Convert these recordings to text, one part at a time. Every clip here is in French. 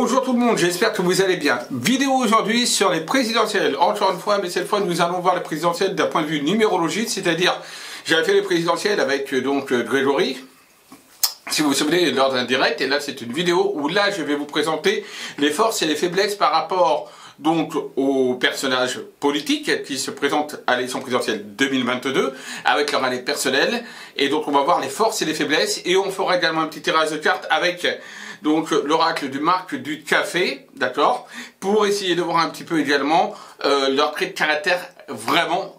Bonjour tout le monde, j'espère que vous allez bien. Vidéo aujourd'hui sur les présidentielles. Encore une fois, mais cette fois nous allons voir les présidentielles d'un point de vue numérologique, c'est-à-dire j'avais fait les présidentielles avec Grégory, si vous vous souvenez, lors d'un direct, et là c'est une vidéo où là je vais vous présenter les forces et les faiblesses par rapport donc aux personnages politiques qui se présentent à l'élection présidentielle 2022 avec leur année personnelle, et donc on va voir les forces et les faiblesses, et on fera également un petit tirage de cartes avec donc l'oracle du Marc du Café, d'accord, pour essayer de voir un petit peu également leurs traits de caractère vraiment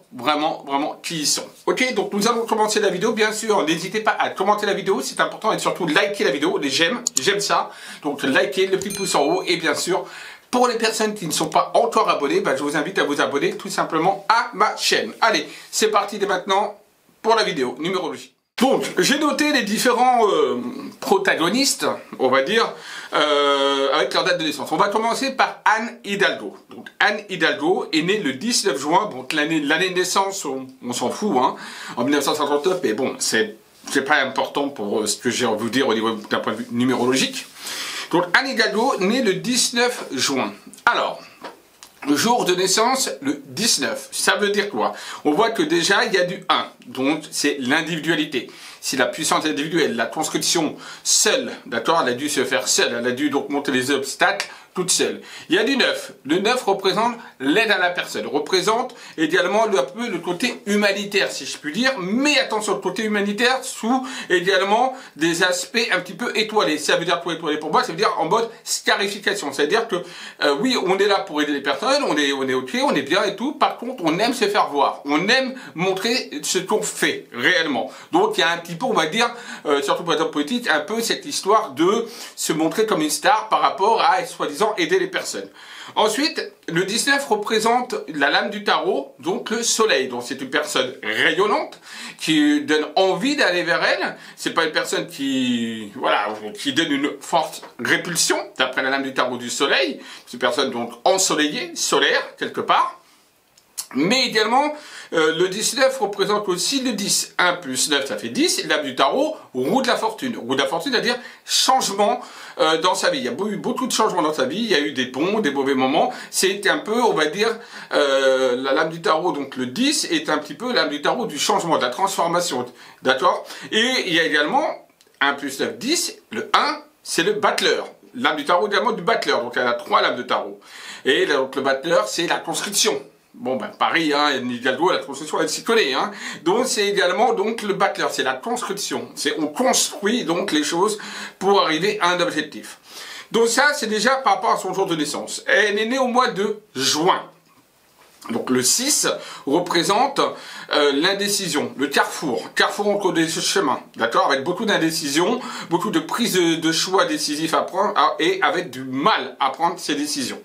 qui ils sont. Ok, donc nous allons commencer la vidéo. Bien sûr, n'hésitez pas à commenter la vidéo, c'est important, et surtout liker la vidéo, les j'aime ça, donc likez, le petit pouce en haut, et bien sûr, pour les personnes qui ne sont pas encore abonnées, je vous invite à vous abonner tout simplement à ma chaîne. Allez, c'est parti dès maintenant pour la vidéo numérologie. Donc, j'ai noté les différents protagonistes, on va dire, avec leur date de naissance. On va commencer par Anne Hidalgo. Donc, Anne Hidalgo est née le 19 juin, donc l'année de naissance, on s'en fout, hein, en 1959, mais bon, c'est pas important pour ce que j'ai à vous dire au niveau d'un point de vue numérologique. Donc, Anne Hidalgo, née le 19 juin. Alors, le jour de naissance, le 19. Ça veut dire quoi? On voit que déjà, il y a du 1. Donc, c'est l'individualité. C'est la puissance individuelle, la construction seule. D'accord? Elle a dû se faire seule. Elle a dû donc monter les obstacles toute seule. Il y a du 9. Le 9 représente l'aide à la personne. Représente également un peu le côté humanitaire, si je puis dire. Mais attention, le côté humanitaire sous également des aspects un petit peu étoilés. Ça veut dire quoi étoilé pour moi? Ça veut dire en mode scarification. C'est-à-dire que oui, on est là pour aider les personnes, on est ok, on est bien et tout. Par contre, on aime se faire voir. On aime montrer ce qu'on fait réellement. Donc, il y a un petit peu, on va dire, surtout pour les hommes politiques, un peu cette histoire de se montrer comme une star par rapport à, soi-disant, aider les personnes. Ensuite, le 19 représente la lame du tarot, donc le soleil. Donc c'est une personne rayonnante qui donne envie d'aller vers elle. C'est pas une personne qui donne une forte répulsion d'après la lame du tarot du soleil. C'est une personne donc ensoleillée, solaire quelque part. Mais également, le 19 représente aussi le 10. 1 plus 9, ça fait 10. Lame du tarot, roue de la fortune. Roue de la fortune, c'est-à-dire changement dans sa vie. Il y a eu beaucoup de changements dans sa vie. Il y a eu des bons, des mauvais moments. C'est un peu, on va dire, la lame du tarot, donc le 10, est un petit peu la lame du tarot du changement, de la transformation. D'accord? Et il y a également 1 plus 9, 10. Le 1, c'est le battleur. Lame du tarot également du battleur. Donc elle a 3 lames de tarot. Et donc le battleur, c'est la construction. Bon pareil, hein, Hidalgo, la construction, elle s'y connaît, hein. Donc c'est également donc le battleur, c'est la construction. On construit donc les choses pour arriver à un objectif. Donc ça, c'est déjà par rapport à son jour de naissance. Elle est née au mois de juin. Donc le 6 représente l'indécision, le carrefour entre des chemins, d'accord, avec beaucoup d'indécision, beaucoup de prises de choix décisifs à prendre et avec du mal à prendre ces décisions.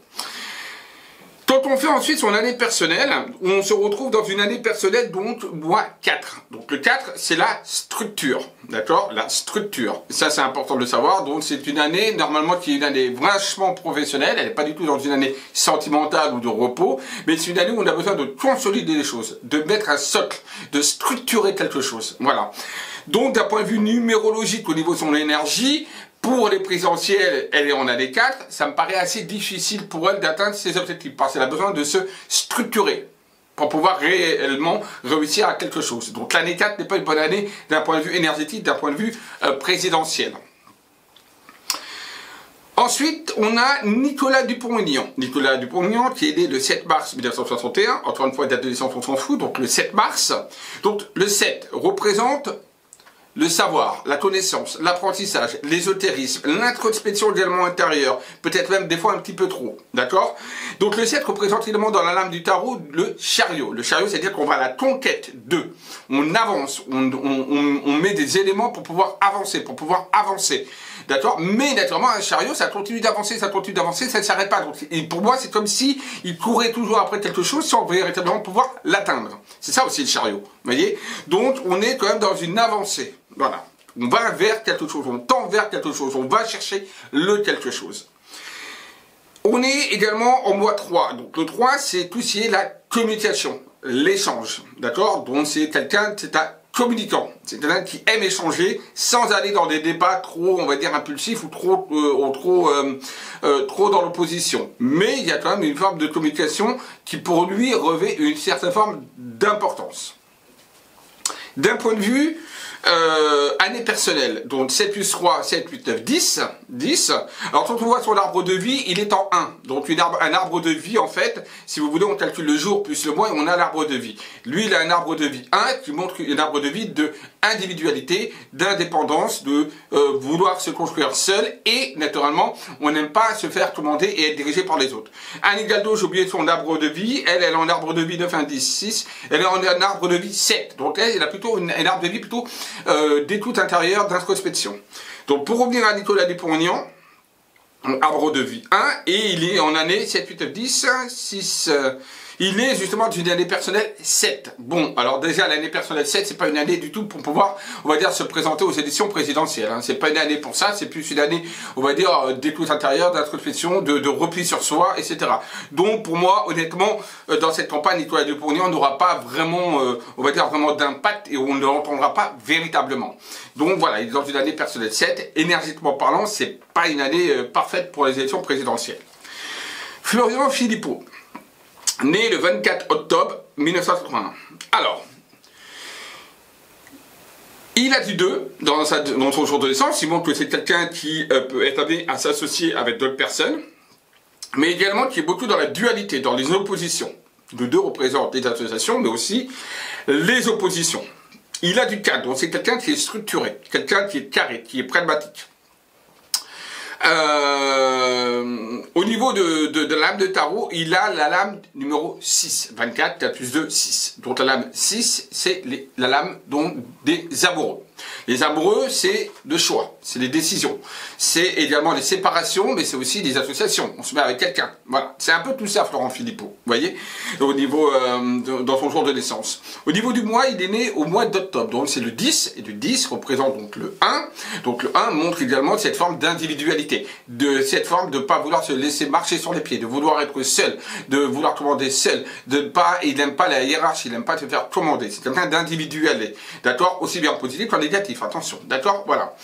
Quand on fait ensuite son année personnelle, on se retrouve dans une année personnelle, donc mois 4. Donc le 4, c'est la structure, d'accord? La structure. Ça, c'est important de le savoir. Donc c'est une année, normalement, qui est une année vachement professionnelle. Elle n'est pas du tout dans une année sentimentale ou de repos, mais c'est une année où on a besoin de consolider les choses, de mettre un socle, de structurer quelque chose. Voilà. Donc d'un point de vue numérologique, au niveau de son énergie, pour les présidentielles, elle est en année 4, ça me paraît assez difficile pour elle d'atteindre ses objectifs, parce qu'elle a besoin de se structurer pour pouvoir réellement réussir à quelque chose. Donc l'année 4 n'est pas une bonne année d'un point de vue énergétique, d'un point de vue présidentiel. Ensuite, on a Nicolas Dupont-Aignan. Nicolas Dupont-Aignan qui est né le 7 mars 1961, encore une fois, date de naissance, on s'en fout, donc le 7 mars. Donc le 7 représente le savoir, la connaissance, l'apprentissage, l'ésotérisme, l'introspection également intérieure, peut-être même des fois un petit peu trop, d'accord? Donc le 7 représente également dans la lame du tarot le chariot. Le chariot, c'est-à-dire qu'on va à la conquête de, on avance, on met des éléments pour pouvoir avancer, d'accord? Mais naturellement, un chariot, ça continue d'avancer, ça ne s'arrête pas. Donc, et pour moi, c'est comme si il courait toujours après quelque chose sans véritablement pouvoir l'atteindre. C'est ça aussi le chariot, vous voyez? Donc on est quand même dans une avancée. Voilà, on va vers quelque chose, on tend vers quelque chose, on va chercher le quelque chose. On est également en mois 3, donc le 3 c'est tout ce qui est la communication, l'échange, d'accord? Donc c'est quelqu'un, c'est un communicant. C'est quelqu'un qui aime échanger sans aller dans des débats trop, on va dire, impulsifs ou trop dans l'opposition. Mais il y a quand même une forme de communication qui, pour lui, revêt une certaine forme d'importance. D'un point de vue année personnelle, donc 7 plus 3, 7, 8, 9, 10. Alors quand on voit son arbre de vie, il est en 1. Donc un arbre de vie, en fait, si vous voulez, on calcule le jour plus le mois et on a l'arbre de vie. Lui, il a un arbre de vie 1 qui montre un arbre de vie de individualité, d'indépendance, de vouloir se construire seul et, naturellement, on n'aime pas se faire commander et être dirigé par les autres. Anne Hidalgo, j'ai oublié son arbre de vie, elle a un arbre de vie 9, 1, 10, 6, elle a un arbre de vie 7. Donc elle a plutôt un arbre de vie plutôt d'écoute intérieure, d'introspection. Donc pour revenir à Nicolas Dupont-Aignan, arbre de vie 1, et il est en année 7, 8, 9, 10, 6... il est justement d'une année personnelle 7. Bon, alors déjà l'année personnelle 7, c'est pas une année du tout pour pouvoir, on va dire, se présenter aux élections présidentielles. Hein. C'est pas une année pour ça, c'est plus une année, on va dire, d'écoute intérieure, d'introspection, de repli sur soi, etc. Donc pour moi, honnêtement, dans cette campagne, Nicolas Dupont-Aignan n'aura pas vraiment, on va dire, vraiment d'impact et on ne l'entendra pas véritablement. Donc voilà, il est dans une année personnelle 7. Énergétiquement parlant, c'est pas une année parfaite pour les élections présidentielles. Florian Philippot, né le 24 octobre 1981. Alors, il a du 2 dans son jour de naissance. Il montre que c'est quelqu'un qui peut être amené à s'associer avec d'autres personnes, mais également qui est beaucoup dans la dualité, dans les oppositions. Le 2 représente les associations, mais aussi les oppositions. Il a du 4, donc c'est quelqu'un qui est structuré, quelqu'un qui est carré, qui est pragmatique. Au niveau de la lame de tarot, il a la lame numéro 6, 24, 4 plus 2, 6. Donc la lame 6, c'est la lame donc, des amoureux. Les amoureux, c'est le choix, c'est les décisions. C'est également les séparations, mais c'est aussi des associations. On se met avec quelqu'un. Voilà. C'est un peu tout ça, Florent Philippot. Vous voyez, au niveau, dans son jour de naissance. Au niveau du mois, il est né au mois d'octobre. Donc c'est le 10, et le 10 représente donc le 1. Donc le 1 montre également cette forme d'individualité, de cette forme de ne pas vouloir se laisser marcher sur les pieds, de vouloir être seul, de vouloir commander seul, il n'aime pas la hiérarchie, il n'aime pas se faire commander. C'est quelqu'un d'individuel, d'accord, aussi bien positif qu'en négatif, attention, d'accord, voilà.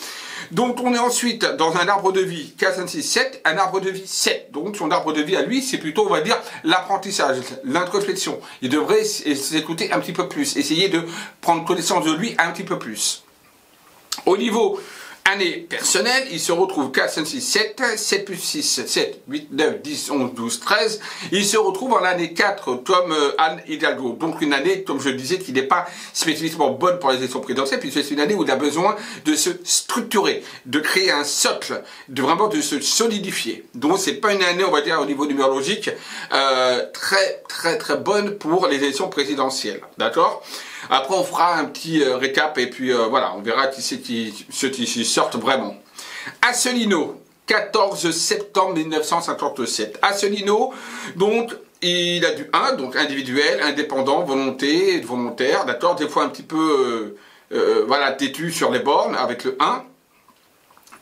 Donc on est ensuite dans un arbre de vie 4, 5, 6, 7, un arbre de vie 7. Donc son arbre de vie à lui, c'est plutôt, on va dire, l'apprentissage, l'introspection. Il devrait s'écouter un petit peu plus, essayer de prendre connaissance de lui un petit peu plus. Au niveau année personnelle, il se retrouve 4, 5, 6, 7, 7 plus 6, 7, 8, 9, 10, 11, 12, 13. Il se retrouve en l'année 4 comme Anne Hidalgo. Donc une année, comme je le disais, qui n'est pas spécifiquement bonne pour les élections présidentielles, puisque c'est une année où il a besoin de se structurer, de créer un socle, de se solidifier. Donc c'est pas une année, on va dire, au niveau numérologique, très bonne pour les élections présidentielles. D'accord ? Après, on fera un petit récap et puis voilà, on verra ceux qui sortent vraiment. Asselineau, 14 septembre 1957. Asselineau, donc, il a du 1, donc individuel, indépendant, volontaire, d'accord, des fois un petit peu, voilà, têtu sur les bornes avec le 1.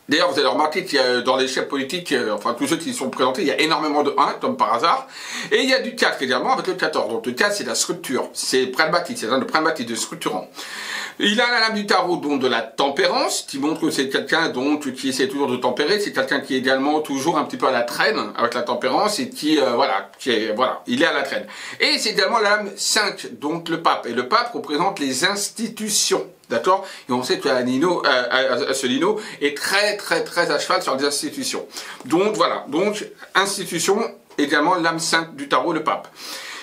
D'ailleurs, vous allez remarquer qu'il y a dans les chefs politiques, enfin tous ceux qui sont présentés, il y a énormément de 1, comme par hasard. Et il y a du 4 également avec le 14. Donc le 4, c'est la structure, c'est pragmatique, c'est un de pragmatique, de structurant. Il a la lame du tarot, donc de la tempérance, qui montre que c'est quelqu'un donc qui essaie toujours de tempérer. C'est quelqu'un qui est également toujours un petit peu à la traîne avec la tempérance et qui, voilà, il est à la traîne. Et c'est également la lame 5, donc le pape. Et le pape représente les institutions. D'accord? Et on sait que Asselineau est très à cheval sur les institutions. Donc voilà, donc institution, également l'âme 5 du tarot, le pape.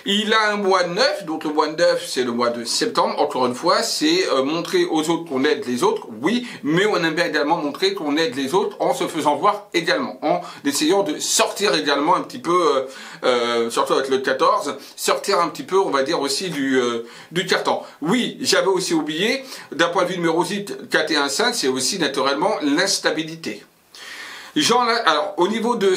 Il a un mois 9, donc le mois 9 c'est le mois de septembre, encore une fois, c'est montrer aux autres qu'on aide les autres, oui, mais on aime bien également montrer qu'on aide les autres en se faisant voir également, en essayant de sortir également un petit peu, surtout avec le 14, sortir un petit peu, on va dire aussi du carton. Oui, j'avais aussi oublié, d'un point de vue numérologique, 4 et 1, 5, c'est aussi naturellement l'instabilité. Alors, au niveau de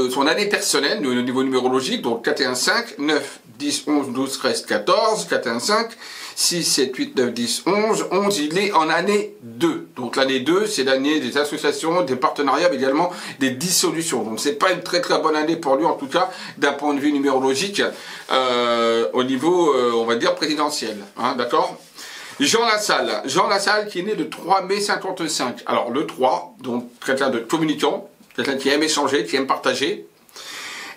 son année personnelle, au niveau numérologique, donc 4 et 1, 5, 9, 10, 11, 12, 13, 14, 4, 1, 5, 6, 7, 8, 9, 10, 11, 11, il est en année 2. Donc l'année 2, c'est l'année des associations, des partenariats, mais également des dissolutions. Donc c'est pas une très très bonne année pour lui, en tout cas, d'un point de vue numérologique, au niveau, on va dire, présidentiel. Hein, d'accord ? Jean Lassalle qui est né le 3 mai 55. Alors le 3, donc quelqu'un de communicant, quelqu'un qui aime échanger, qui aime partager.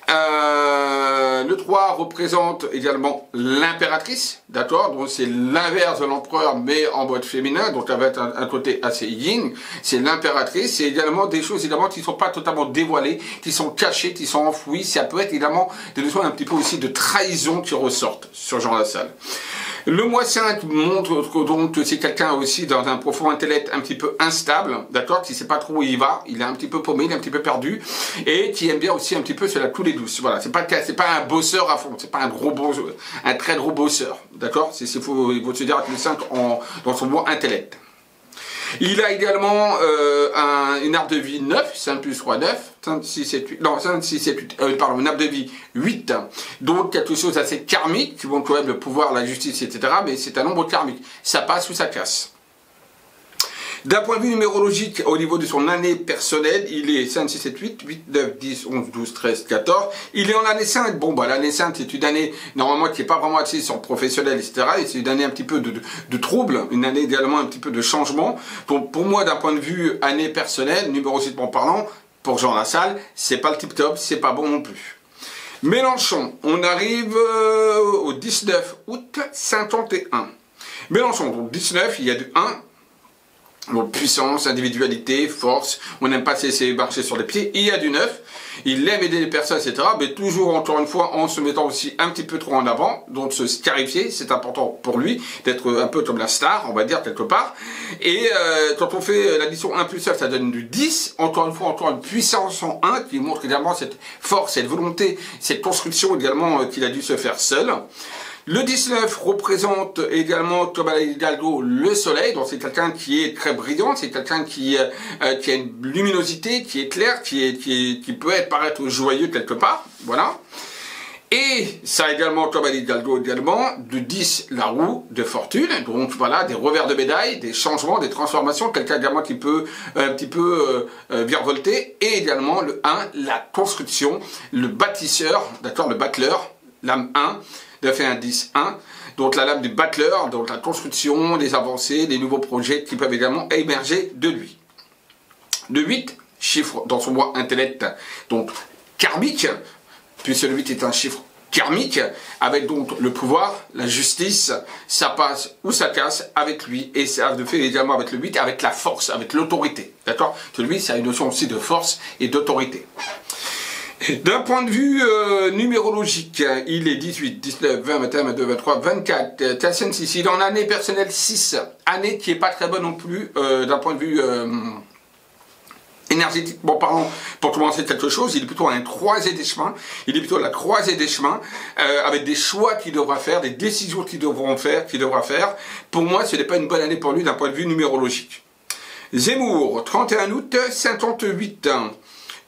Le 3 représente également l'impératrice, d'accord, donc c'est l'inverse de l'empereur mais en mode féminin, donc ça va être un côté assez yin, c'est l'impératrice, c'est également des choses évidemment qui ne sont pas totalement dévoilées, qui sont cachées, qui sont enfouies, ça peut être évidemment des notions un petit peu aussi de trahison qui ressortent sur Jean Lassalle. Le mois 5 montre donc que c'est quelqu'un aussi dans un profond intellect un petit peu instable, d'accord, qui ne sait pas trop où il va, il est un petit peu paumé, il est un petit peu perdu, et qui aime bien aussi un petit peu se la couler douce. Voilà, c'est pas un bosseur à fond, c'est pas un très gros bosseur, d'accord, il faut se dire que le 5 dans son mois intellect. Il a également une arbre de vie 9, 5 plus 3, 9, 5, 6, 7, 8, non, 5, 6, 7, 8, pardon, une arbre de vie 8, donc quelque chose d'assez karmique, qui montre quand même le pouvoir, la justice, etc., mais c'est un nombre karmique, ça passe ou ça casse. D'un point de vue numérologique, au niveau de son année personnelle, il est 5, 6, 7, 8, 8, 9, 10, 11, 12, 13, 14. Il est en année 5. Bon, bah, l'année 5, c'est une année, normalement, qui n'est pas vraiment axée sur le professionnel, etc. Et c'est une année un petit peu de trouble, une année également un petit peu de changement. Pour moi, d'un point de vue année personnelle, numérologiquement parlant, pour Jean Lassalle, c'est pas le tip top, c'est pas bon non plus. Mélenchon, on arrive au 19 août 51. Mélenchon, donc 19, il y a du 1. Donc puissance, individualité, force, on n'aime pas se laisser marcher sur les pieds, il y a du 9, il aime aider les personnes, etc. Mais toujours, encore une fois, en se mettant aussi un petit peu trop en avant, donc se scarifier, c'est important pour lui, d'être un peu comme la star, on va dire, quelque part. Et quand on fait l'addition 1 plus 9, ça donne du 10, encore une fois, encore une puissance en 1, qui montre également cette force, cette volonté, cette construction également qu'il a dû se faire seul. Le 19 représente également, comme à Hidalgo, le soleil, donc c'est quelqu'un qui est très brillant, c'est quelqu'un qui a une luminosité, qui est clair, qui peut paraître joyeux quelque part, voilà. Et ça a également, comme à Hidalgo également, de 10, la roue de fortune, donc voilà, des revers de médaille, des changements, des transformations, quelqu'un également qui peut un petit peu virevolter, et également le 1, la construction, le bâtisseur, d'accord, le battleur, l'âme 1, de faire un 10-1, donc la lame du battleur, donc la construction, les avancées, les nouveaux projets qui peuvent également émerger de lui. Le 8, chiffre dans son mois intellect, donc karmique, puisque le 8 est un chiffre karmique, avec donc le pouvoir, la justice, ça passe ou ça casse avec lui, et ça le fait également avec le 8, avec la force, avec l'autorité, d'accord? Celui, ça a une notion aussi de force et d'autorité. D'un point de vue numérologique, il est 18, 19, 20, 21, 22, 23, 24, 46. Il est en année personnelle 6, année qui n'est pas très bonne non plus d'un point de vue énergétiquement parlant. Pour commencer quelque chose, il est plutôt à un croisé des chemins, il est plutôt à la croisée des chemins, avec des choix qu'il devra faire, des décisions qu'il devra faire. Pour moi, ce n'est pas une bonne année pour lui d'un point de vue numérologique. Zemmour, 31 août, 58.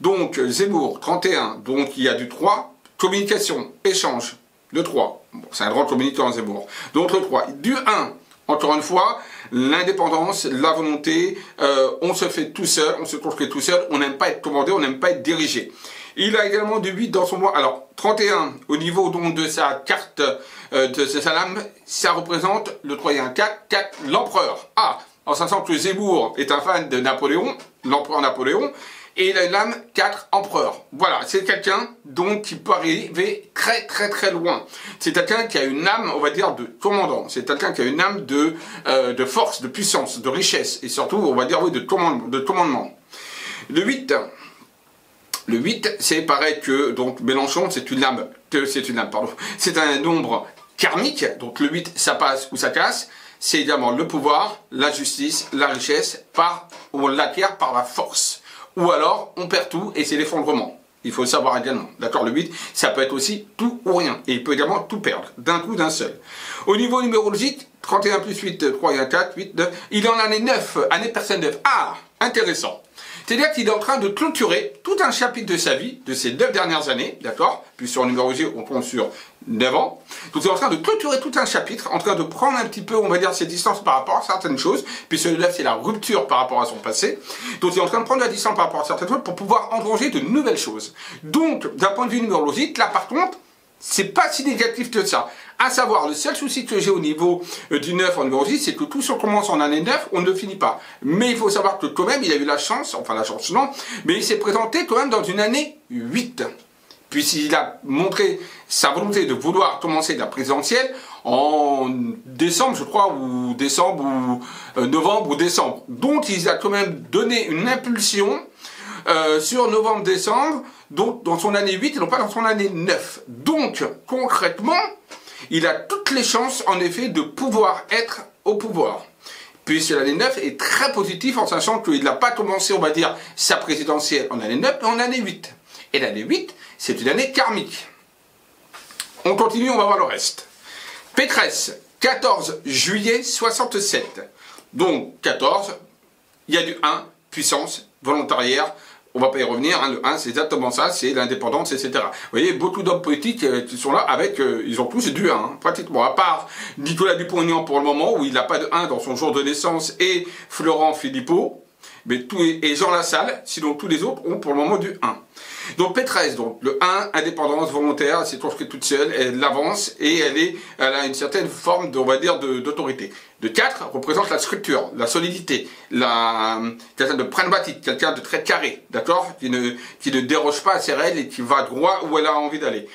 Donc, Zemmour, 31, donc il y a du 3, communication, échange, le 3. Bon, c'est un grand communicant, Zemmour. Donc, le 3. Du 1, encore une fois, l'indépendance, la volonté, on se fait tout seul, on se construit tout seul, on n'aime pas être commandé, on n'aime pas être dirigé. Il a également du 8 dans son mois. Alors, 31, au niveau donc de sa carte, de sa lame, ça représente, le 3 et un 4, l'empereur. Ah, en sachant que Zemmour est un fan de Napoléon, l'empereur Napoléon, et la lame 4 empereur. Voilà, c'est quelqu'un donc qui peut arriver très très très loin. C'est quelqu'un qui a une âme, on va dire, de commandant. C'est quelqu'un qui a une âme de force, de puissance, de richesse. Et surtout, on va dire, oui, de commandement. Le 8, c'est pareil que donc Mélenchon, c'est un nombre karmique. Donc le 8, ça passe ou ça casse. C'est également le pouvoir, la justice, la richesse, on l'acquiert par la force. Ou alors, on perd tout et c'est l'effondrement. Il faut le savoir également. D'accord, le 8, ça peut être aussi tout ou rien. Et il peut également tout perdre, d'un coup, d'un seul. Au niveau numérologique, 31 plus 8, 3 et 1, 4, 8, 9. Il est en année 9, année personne 9. Ah, intéressant. C'est-à-dire qu'il est en train de clôturer tout un chapitre de sa vie, de ses 9 dernières années, d'accord? Puis sur numérologie, on compte sur 9 ans. Donc il est en train de clôturer tout un chapitre, en train de prendre un petit peu, on va dire, ses distances par rapport à certaines choses, puis celui-là, c'est la rupture par rapport à son passé. Donc il est en train de prendre la distance par rapport à certaines choses pour pouvoir engranger de nouvelles choses. Donc, d'un point de vue numérologique, là par contre, c'est pas si négatif que ça. À savoir, le seul souci que j'ai au niveau du 9 en numérologie, c'est que tout ce qu'on commence en année 9, on ne finit pas. Mais il faut savoir que quand même, il a eu la chance, enfin la chance non, mais il s'est présenté quand même dans une année 8. Puisqu'il a montré sa volonté de vouloir commencer la présidentielle en décembre, je crois, ou décembre, ou novembre, ou décembre. Donc, il a quand même donné une impulsion sur novembre-décembre, donc dans son année 8 et non pas dans son année 9. Donc, concrètement, il a toutes les chances, en effet, de pouvoir être au pouvoir. Puisque l'année 9 est très positive en sachant qu'il n'a pas commencé, on va dire, sa présidentielle en année 9, mais en année 8. Et l'année 8, c'est une année karmique. On continue, on va voir le reste. Pécresse, 14 juillet 67. Donc, 14, il y a du 1, puissance, volontarière. On ne va pas y revenir, hein, le 1 c'est exactement ça, c'est l'indépendance, etc. Vous voyez, beaucoup d'hommes politiques qui sont là avec, ils ont tous du 1, hein, pratiquement, à part Nicolas Dupont-Aignan pour le moment, où il n'a pas de 1 dans son jour de naissance, et Florent Philippot, mais et Jean Lassalle, sinon tous les autres ont pour le moment du 1. Donc Pécresse, donc le 1, indépendance volontaire, elle s'est construite toute seule, elle avance et elle a une certaine forme, on va dire, d'autorité. Le 4 représente la structure, la solidité, quelqu'un de pragmatique, quelqu'un de très carré, d'accord, qui ne déroge pas à ses règles et qui va droit où elle a envie d'aller.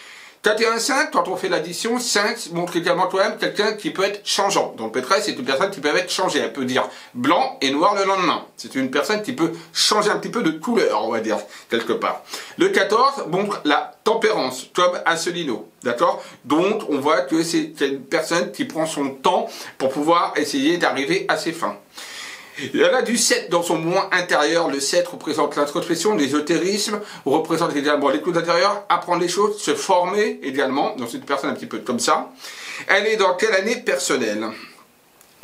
4 et 1, 5, quand on fait l'addition, 5 montre également quand même quelqu'un qui peut être changeant. Donc Pécresse, c'est une personne qui peut être changée. Elle peut dire blanc et noir le lendemain. C'est une personne qui peut changer un petit peu de couleur, on va dire, quelque part. Le 14 montre la tempérance, comme Asselineau. D'accord? Donc, on voit que c'est une personne qui prend son temps pour pouvoir essayer d'arriver à ses fins. Elle a du 7 dans son moins intérieur. Le 7 représente l'introspection, l'ésotérisme, représente également l'écoute intérieure, apprendre les choses, se former également. Donc c'est une personne un petit peu comme ça. Elle est dans quelle année personnelle?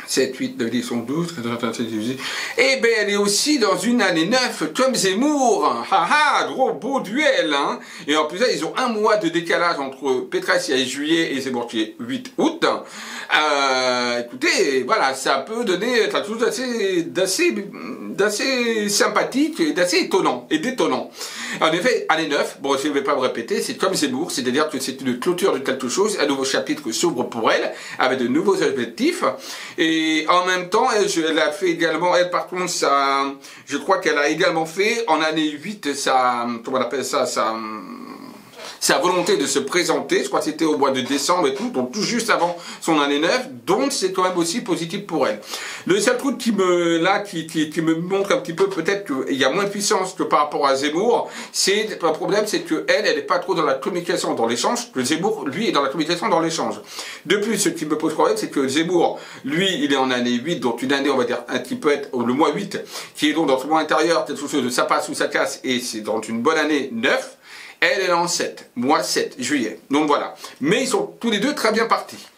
7, 8, 9, 10, 11, 12, 14, 15, 16, 17. Eh bien, elle est aussi dans une année 9, comme Zemmour. Haha, gros beau duel, hein. Et en plus, là, ils ont un mois de décalage entre Pécresse qui est juillet et Zemmour qui est 8 août. Écoutez, voilà, ça peut donner quelque chose d'assez sympathique et d'assez étonnant et détonnant. En effet, année 9, bon, je ne vais pas me répéter, c'est comme Zemmour, c'est-à-dire que c'est une clôture de quelque chose, un nouveau chapitre s'ouvre pour elle, avec de nouveaux objectifs. Et en même temps, elle a fait également, elle par contre, je crois qu'elle a également fait en année 8, comment on appelle ça, sa volonté de se présenter, je crois que c'était au mois de décembre et tout, donc tout juste avant son année 9, donc c'est quand même aussi positif pour elle. Le seul truc qui me montre un petit peu peut-être qu'il y a moins de puissance que par rapport à Zemmour, c'est le problème, c'est que elle n'est pas trop dans la communication, dans l'échange, que Zemmour, lui, est dans la communication, dans l'échange. De plus, ce qui me pose problème, c'est que Zemmour, lui, il est en année 8, donc une année, on va dire, qui peut être le mois 8, qui est donc dans son mois intérieur, quelque chose de ça passe ou ça casse, et c'est dans une bonne année 9, elle est en 7, mois 7, juillet. Donc voilà. Mais ils sont tous les deux très bien partis.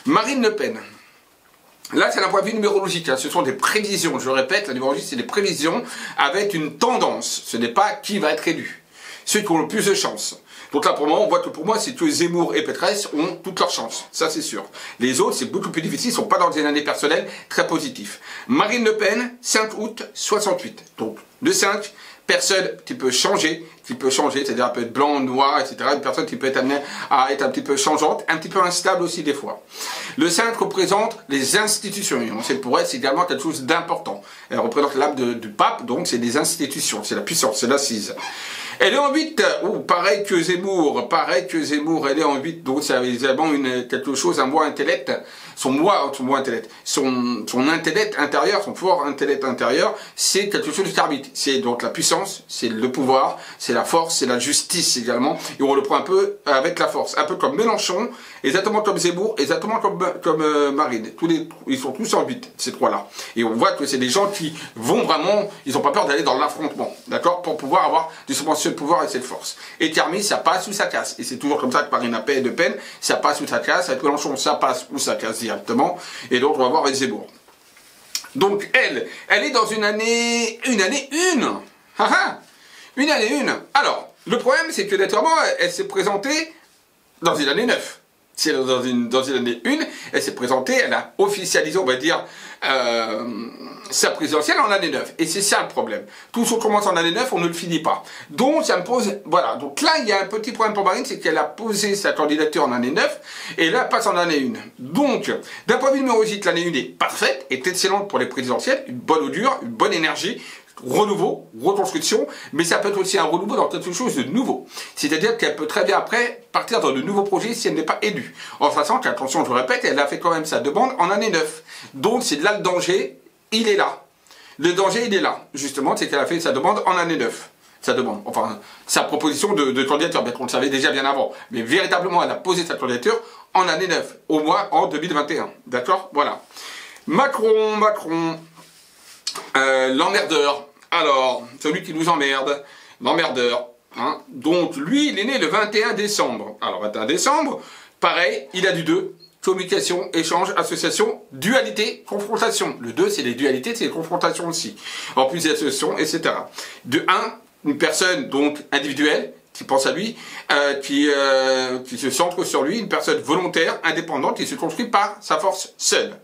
Marine Le Pen. Là, c'est d'un point de vue numérologique. Hein. Ce sont des prévisions. Je répète, la numérologie, c'est des prévisions avec une tendance. Ce n'est pas qui va être élu. Ceux qui ont le plus de chances. Donc là, pour le moment, on voit que pour moi, c'est que Zemmour et Pécresse ont toutes leurs chances. Ça, c'est sûr. Les autres, c'est beaucoup plus difficile. Ils ne sont pas dans des années personnelles très positifs. Marine Le Pen, 5 août 68. Donc, le 5, personne qui peut changer, c'est-à-dire un peu être blanc, noir, etc. Une personne qui peut être amenée à être un petit peu changeante, un petit peu instable aussi des fois. Le 5 représente les institutions. Et on sait pour elle, c'est également quelque chose d'important. Elle représente l'âme du pape, donc c'est des institutions, c'est la puissance, c'est l'assise. Elle est en 8, pareil que Zemmour, elle est en 8, donc c'est évidemment quelque chose, un moi intellect, son intellect intérieur, son fort intellect intérieur, c'est quelque chose de karmique. C'est donc la puissance, c'est le pouvoir, c'est la force, c'est la justice également, et on le prend un peu avec la force, un peu comme Mélenchon, exactement comme Zemmour, exactement comme Marine. Ils sont tous en 8, ces trois-là. Et on voit que c'est des gens qui vont vraiment, ils n'ont pas peur d'aller dans l'affrontement, d'accord, pour pouvoir avoir justement ce pouvoir et cette force. Et Carmi, ça passe ou ça casse. Et c'est toujours comme ça que Marine Le Pen, ça passe ou ça casse. Avec Mélenchon, ça passe ou ça casse directement. Et donc, on va voir avec Zemmour. Donc, elle est dans une année 1. Ah ah, une année 1. Alors, le problème, c'est que naturellement, elle s'est présentée dans une année 9. C'est dans une année 1, elle s'est présentée, elle a officialisé, on va dire, sa présidentielle en année 9. Et c'est ça le problème. Tout ce qu'on commence en année 9, on ne le finit pas. Donc, ça me pose, voilà. Donc là, il y a un petit problème pour Marine, c'est qu'elle a posé sa candidature en année 9, et là, elle passe en année 1. Donc, d'un point de vue numérologique, l'année 1 est parfaite, est excellente pour les présidentielles, une bonne odeur, une bonne énergie, renouveau, reconstruction, mais ça peut être aussi un renouveau dans quelque chose de nouveau. C'est-à-dire qu'elle peut très bien après partir dans de nouveaux projets si elle n'est pas élue. En sachant qu'attention, je vous répète, elle a fait quand même sa demande en année 9. Donc c'est là le danger, il est là. Le danger, il est là. Justement, c'est qu'elle a fait sa demande en année 9. Sa demande, enfin, sa proposition de candidature, bien qu'on le savait déjà bien avant. Mais véritablement, elle a posé sa candidature en année 9, au moins en 2021. D'accord? Voilà. Macron, l'emmerdeur. Alors, celui qui nous emmerde, l'emmerdeur. Hein. Donc, lui, il est né le 21 décembre. Alors, 21 décembre, pareil, il a du 2. Communication, échange, association, dualité, confrontation. Le 2, c'est les dualités, c'est les confrontations aussi. En plus, des associations, etc. De 1, une personne donc individuelle, qui pense à lui, qui se centre sur lui, une personne volontaire, indépendante, qui se construit par sa force seule.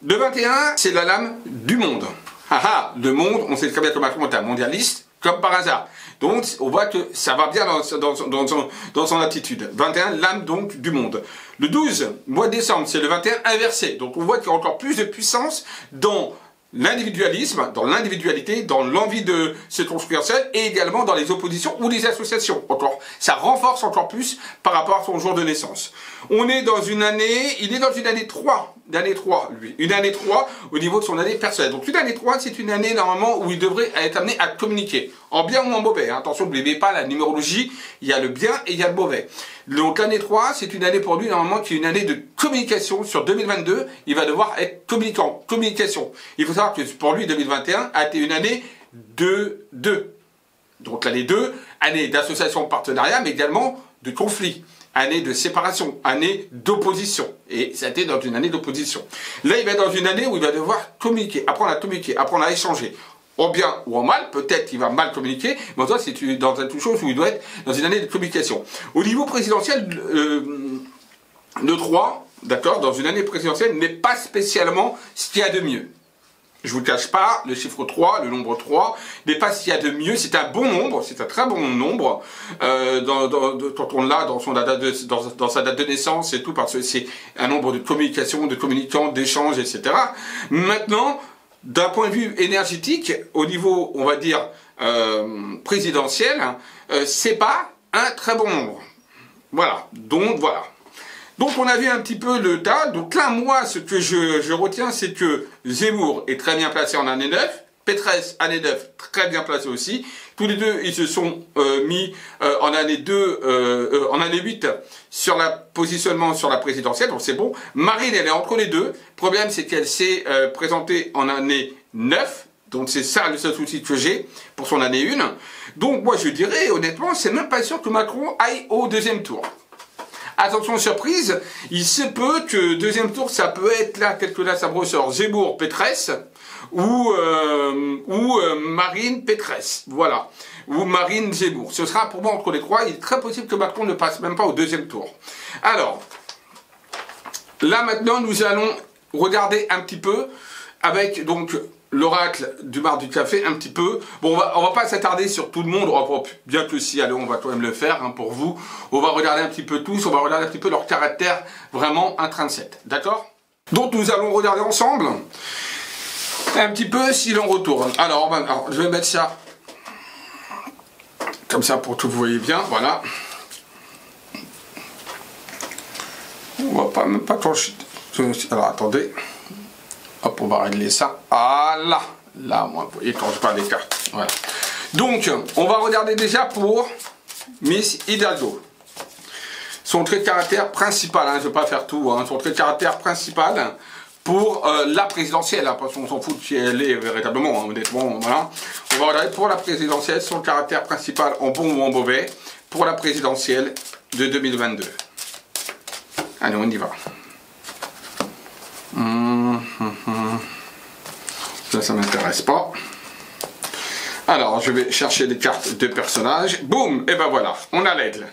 Le 21, c'est la lame du monde. Ah ah, le monde, on sait très bien que Macron est un mondialiste, comme par hasard. Donc, on voit que ça va bien dans son attitude. 21, l'âme donc du monde. Le 12, mois de décembre, c'est le 21 inversé. Donc, on voit qu'il y a encore plus de puissance dans l'individualisme, dans l'individualité, dans l'envie de se construire seul, et également dans les oppositions ou les associations. Encore, ça renforce encore plus par rapport à son jour de naissance. On est dans une année, il est dans une année 3. D'année 3, lui. Une année 3 au niveau de son année personnelle. Donc une année 3, c'est une année normalement où il devrait être amené à communiquer. En bien ou en mauvais. Hein. Attention, n'oubliez pas, la numérologie, il y a le bien et il y a le mauvais. Donc l'année 3, c'est une année pour lui normalement qui est une année de communication. Sur 2022, il va devoir être communicant. Communication. Il faut savoir que pour lui, 2021 a été une année de 2. Donc l'année 2, année d'association de partenariat, mais également de conflit. Année de séparation, année d'opposition. Et ça a été dans une année d'opposition. Là, il va être dans une année où il va devoir communiquer, apprendre à échanger. En bien ou en mal, peut-être qu'il va mal communiquer, mais en tout cas, c'est dans quelque chose où il doit être dans une année de communication. Au niveau présidentiel, le 3, d'accord, dans une année présidentielle, n'est pas spécialement ce qu'il y a de mieux. Je ne vous le cache pas, le chiffre 3, le nombre 3, n'est pas ce qu'il y a de mieux, c'est un bon nombre, c'est un très bon nombre, quand on l'a dans sa date de naissance et tout, parce que c'est un nombre de communication, de communicants, d'échanges, etc. Maintenant, d'un point de vue énergétique, au niveau, on va dire, présidentiel, c'est pas un très bon nombre. Voilà, donc voilà. Donc on a vu un petit peu le tas. Donc là, moi, ce que je retiens, c'est que Zemmour est très bien placé en année 9. Pécresse, année 9, très bien placé aussi. Tous les deux, ils se sont mis en année 2, en année 8 sur le positionnement sur la présidentielle. Donc c'est bon. Marine, elle est entre les deux. Le problème, c'est qu'elle s'est présentée en année 9. Donc c'est ça le seul souci que j'ai pour son année 1. Donc moi, je dirais, honnêtement, c'est même pas sûr que Macron aille au deuxième tour. Attention surprise, il se peut que deuxième tour, ça peut être là, quelque là, ça me ressort Zemmour, Pécresse, ou Marine, Pécresse, voilà, ou Marine, Zemmour. Ce sera pour moi entre les trois, il est très possible que Macron ne passe même pas au deuxième tour. Alors, là maintenant, nous allons regarder un petit peu avec donc l'oracle du bar du café un petit peu. Bon, on va pas s'attarder sur tout le monde, bien que si, allez, on va quand même le faire hein, pour vous. On va regarder un petit peu tous, on va regarder un petit peu leur caractère vraiment intrinsèque, d'accord? Donc nous allons regarder ensemble un petit peu si l'on retourne. Alors, je vais mettre ça comme ça pour que vous voyez bien, voilà. On va même pas torcher. Alors attendez. Hop, on va régler ça. Ah là, moi, vous voyez, quand je parle des cartes. Voilà. Donc, on va regarder déjà pour Miss Hidalgo. Son trait de caractère principal, hein, je ne vais pas faire tout, hein, son trait de caractère principal pour la présidentielle, hein, parce qu'on s'en fout de qui elle est véritablement, hein, honnêtement, voilà. On va regarder pour la présidentielle, son caractère principal en bon ou en mauvais, pour la présidentielle de 2022. Allez, on y va. Ça m'intéresse pas. Alors, je vais chercher des cartes de personnages. Boum, et ben voilà, on a l'aigle.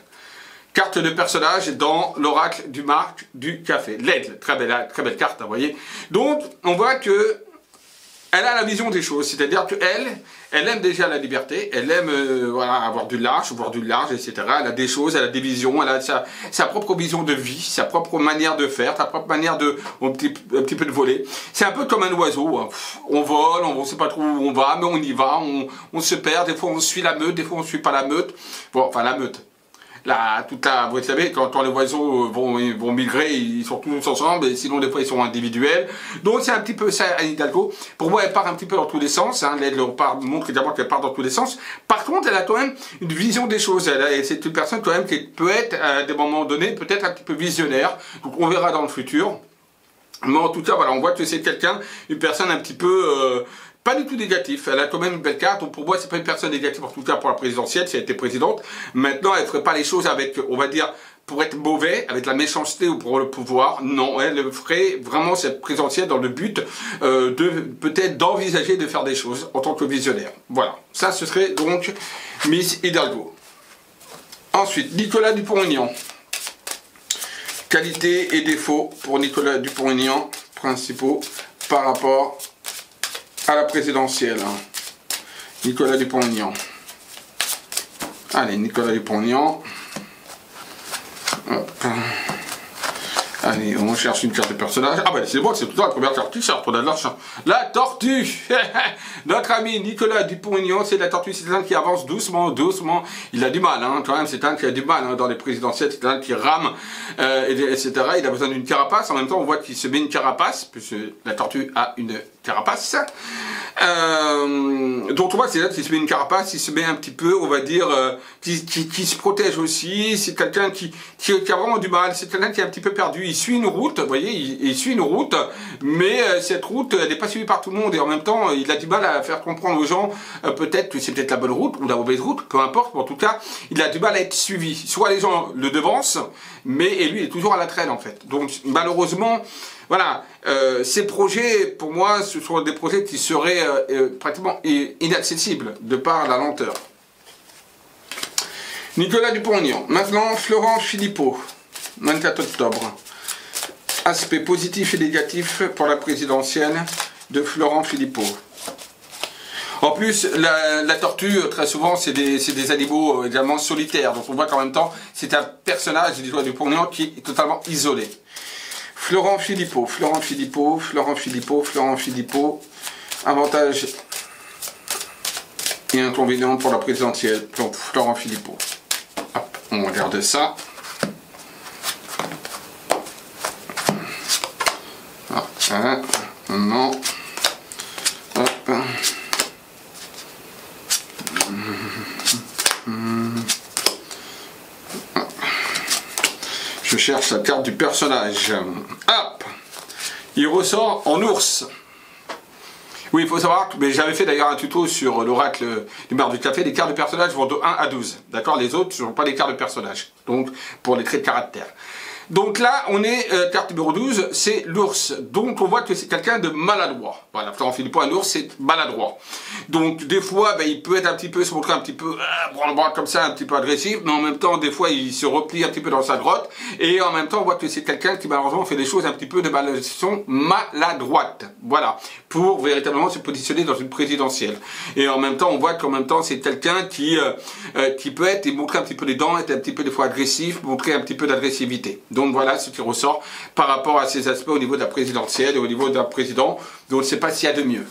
Carte de personnage dans l'oracle du marque du café. L'aigle, très belle carte, vous voyez. Donc, on voit que elle a la vision des choses, c'est-à-dire qu'elle, elle aime déjà la liberté, elle aime voilà, avoir du large, voir du large, etc. Elle a des choses, elle a des visions, elle a sa propre vision de vie, sa propre manière de faire, sa propre manière de un petit peu de voler. C'est un peu comme un oiseau, hein. On vole, on ne sait pas trop où on va, mais on y va, on se perd, des fois on suit la meute, des fois on ne suit pas la meute. Bon, enfin la meute. Vous savez, quand les oiseaux vont migrer, ils sont tous ensemble, et sinon des fois ils sont individuels. Donc c'est un petit peu ça, Anne Hidalgo. Pour moi, elle part un petit peu dans tous les sens. Hein. Elle montre évidemment qu'elle part dans tous les sens. Par contre, elle a quand même une vision des choses. C'est une personne quand même qui peut être, à des moments donnés, peut-être un petit peu visionnaire. Donc on verra dans le futur. Mais en tout cas, voilà, on voit que c'est quelqu'un, une personne un petit peu... pas du tout négatif, elle a quand même une belle carte, donc pour moi c'est pas une personne négative, en tout cas pour la présidentielle, si elle était présidente. Maintenant elle ferait pas les choses avec, on va dire, pour être mauvais, avec la méchanceté ou pour le pouvoir, non, elle ferait vraiment cette présidentielle dans le but peut-être d'envisager de faire des choses en tant que visionnaire. Voilà, ça ce serait donc Miss Hidalgo. Ensuite, Nicolas Dupont-Aignan. Qualité et défauts pour Nicolas Dupont-Aignan, principaux par rapport à la présidentielle. Nicolas Dupont-Aignan. Allez, Nicolas Dupont-Aignan. Allez, on cherche une carte de personnage. Ah ben c'est bon, c'est tout la première carte qui sort, on a de l'argent. La tortue. Notre ami Nicolas Dupont-Aignan, c'est la tortue, c'est un qui avance doucement, doucement. Il a du mal, hein, quand même, c'est un qui a du mal hein, dans les présidentielles, c'est un qui rame, etc. Il a besoin d'une carapace, en même temps on voit qu'il se met une carapace, puisque la tortue a une carapace. Donc on voit que c'est là qu'il se met une carapace, il se met un petit peu, on va dire, qui se protège aussi, c'est quelqu'un qui a vraiment du mal, c'est quelqu'un qui est un petit peu perdu, il suit une route, vous voyez, il suit une route, mais cette route, elle n'est pas suivie par tout le monde, et en même temps, il a du mal à faire comprendre aux gens, peut-être que c'est peut-être la bonne route, ou la mauvaise route, peu importe, mais en tout cas, il a du mal à être suivi. Soit les gens le devancent, et lui, il est toujours à la traîne, en fait. Donc, malheureusement, voilà, ces projets, pour moi, ce sont des projets qui seraient pratiquement inaccessibles, de par la lenteur. Nicolas Dupont-Aignan. Maintenant, Florent Philippot, 24 octobre. Aspect positif et négatif pour la présidentielle de Florent Philippot. En plus, la tortue, très souvent, c'est des animaux également solitaires. Donc on voit qu'en même temps, c'est un personnage, Nicolas Dupont-Aignan, qui est totalement isolé. Florent Philippot, Florent Philippot, Florent Philippot, Florent Philippot. Avantage et inconvénient pour la présidentielle. Donc Florent Philippot. Hop, on regarde ça. Ah, non. Hop. Je cherche la carte du personnage. Hop. Il ressort en ours. Oui, il faut savoir que j'avais fait d'ailleurs un tuto sur l'oracle du bar du café. Les cartes de personnage vont de 1 à 12. D'accord? Les autres ne sont pas des cartes de personnage. Donc, pour les traits de caractère. Donc là, on est, carte numéro 12, c'est l'ours. Donc on voit que c'est quelqu'un de maladroit. Voilà, Florent Philippot, un ours, c'est maladroit. Donc des fois, ben, il peut être un petit peu, se montrer un petit peu, branle-bras comme ça, un petit peu agressif, mais en même temps, des fois, il se replie un petit peu dans sa grotte. Et en même temps, on voit que c'est quelqu'un qui malheureusement fait des choses un petit peu de maladroite. Voilà, pour véritablement se positionner dans une présidentielle. Et en même temps, on voit qu'en même temps, c'est quelqu'un qui peut être, et montrer un petit peu les dents, être un petit peu des fois agressif, montrer un petit peu d'agressivité. Donc voilà ce qui ressort par rapport à ces aspects au niveau de la présidentielle et au niveau d'un président. Donc je ne sais pas s'il y a de mieux.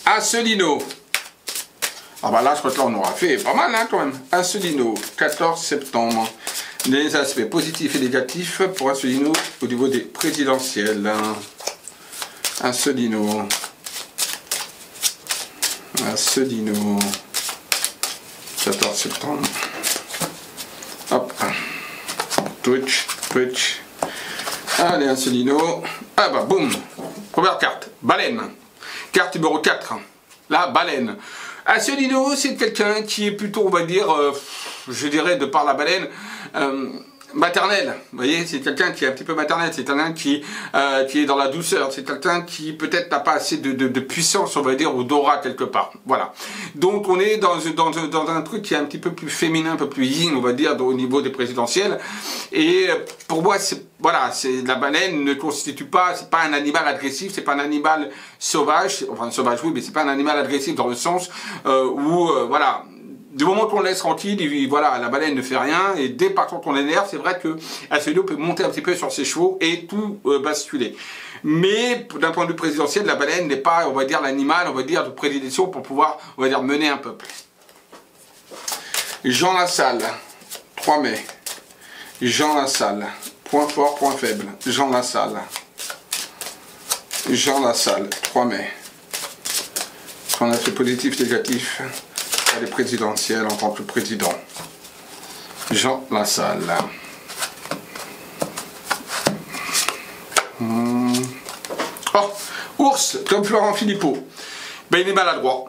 Asselineau. Ah bah là je crois que là on aura fait pas mal hein, quand même. Asselineau, 14 septembre. Les aspects positifs et négatifs pour Asselineau au niveau des présidentielles. Asselineau. Asselineau. 14 septembre. Hop. Twitch. Allez, Asselineau. Ah bah, boum. Première carte. Baleine. Carte numéro 4. La baleine. Asselineau, c'est quelqu'un qui est plutôt, on va dire, je dirais, de par la baleine, maternel, vous voyez, c'est quelqu'un qui est un petit peu maternel, c'est quelqu'un qui est dans la douceur, c'est quelqu'un qui peut-être n'a pas assez de puissance, on va dire, ou d'aura quelque part, voilà. Donc on est dans un truc qui est un petit peu plus féminin, un peu plus yin, on va dire, au niveau des présidentielles, et pour moi, voilà, la baleine ne constitue pas, c'est pas un animal agressif, c'est pas un animal sauvage, enfin sauvage oui, mais c'est pas un animal agressif dans le sens où, voilà, du moment qu'on le laisse tranquille, voilà, la baleine ne fait rien, et dès par contre on l'énerve, c'est vrai que Asselineau peut monter un petit peu sur ses chevaux et tout basculer. Mais d'un point de vue présidentiel, la baleine n'est pas, on va dire, l'animal, on va dire, de prédilection pour pouvoir, on va dire, mener un peuple. Jean Lassalle, 3 mai. Jean Lassalle, point fort, point faible. Jean Lassalle. Jean Lassalle, 3 mai. On a fait positif, négatif. Les présidentielles en tant que président. Jean Lassalle. Oh, ours, comme Florent Philippot. Ben, il est maladroit.